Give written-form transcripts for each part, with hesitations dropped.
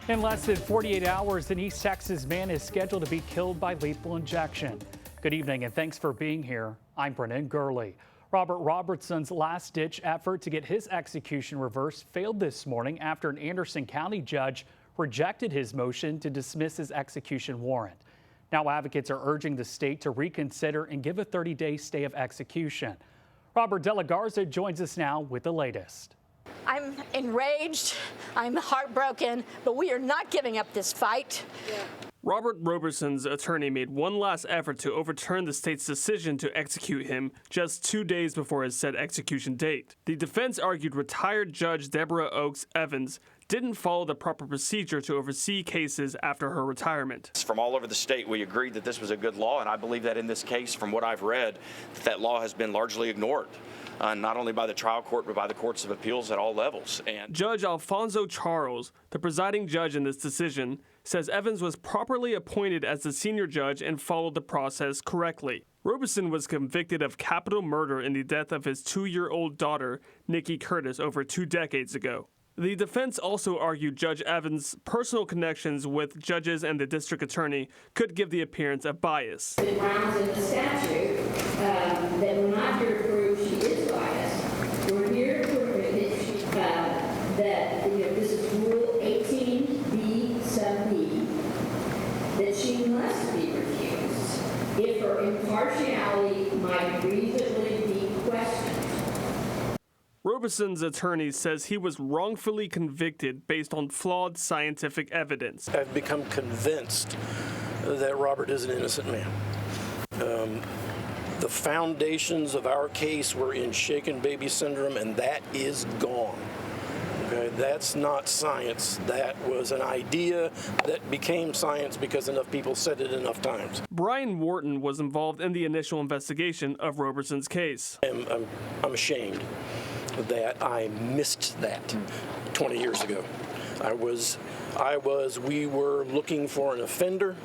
In less than 48 hours, an East Texas man is scheduled to be killed by lethal injection. Good evening and thanks for being here. I'm Brennan Gurley. Robert Robertson's last-ditch effort to get his execution reversed failed this morning after an Anderson County judge rejected his motion to dismiss his execution warrant. Now advocates are urging the state to reconsider and give a 30-day stay of execution. Robert De La Garza joins us now with the latest. I'm enraged, I'm heartbroken, but we are not giving up this fight. Robert Roberson's attorney made one last effort to overturn the state's decision to execute him just 2 days before his set execution date. The defense argued retired Judge Deborah Oaks Evans didn't follow the proper procedure to oversee cases after her retirement. From all over the state, we agreed that this was a good law, and I believe that in this case, from what I've read, that law has been largely ignored. Not only by the trial court, but by the courts of appeals at all levels. And Judge Alfonso Charles, the presiding judge in this decision, says Evans was properly appointed as the senior judge and followed the process correctly. Roberson was convicted of capital murder in the death of his 2-year-old daughter, Nikki Curtis, over 2 decades ago. The defense also argued Judge Evans' personal connections with judges and the district attorney could give the appearance of bias. The grounds in the statute that we're not here to prove she is biased. We're here to prove that this is Rule 18B sub B, that she must be recused if her impartiality might reasonably be questioned. Roberson's attorney says he was wrongfully convicted based on flawed scientific evidence. I've become convinced that Robert is an innocent man. The foundations of our case were in shaken baby syndrome, and that is gone. Okay, that's not science. That was an idea that became science because enough people said it enough times. Brian Wharton was involved in the initial investigation of Roberson's case. I'm ashamed that I missed that 20 years ago. We were looking for an offender.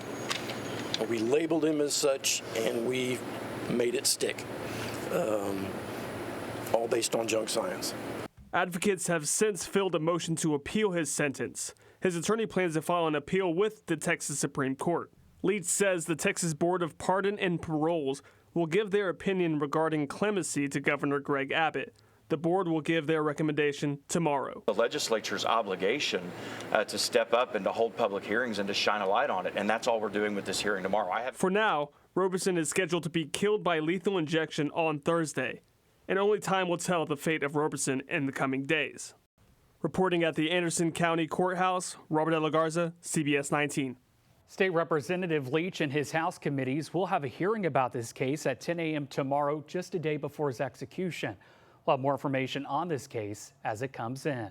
We labeled him as such, and we made it stick, all based on junk science. Advocates have since filed a motion to appeal his sentence. His attorney plans to file an appeal with the Texas Supreme Court. Leach says the Texas Board of Pardon and Paroles will give their opinion regarding clemency to Governor Greg Abbott. The board will give their recommendation tomorrow. the legislature's obligation to step up and to hold public hearings and to shine a light on it, and that's all we're doing with this hearing tomorrow. For now, Roberson is scheduled to be killed by lethal injection on Thursday, and only time will tell the fate of Roberson in the coming days. Reporting at the Anderson County Courthouse, Robert De La Garza, CBS 19. State Representative Leach and his House committees will have a hearing about this case at 10 a.m. tomorrow, just a day before his execution. We'll have more information on this case as it comes in.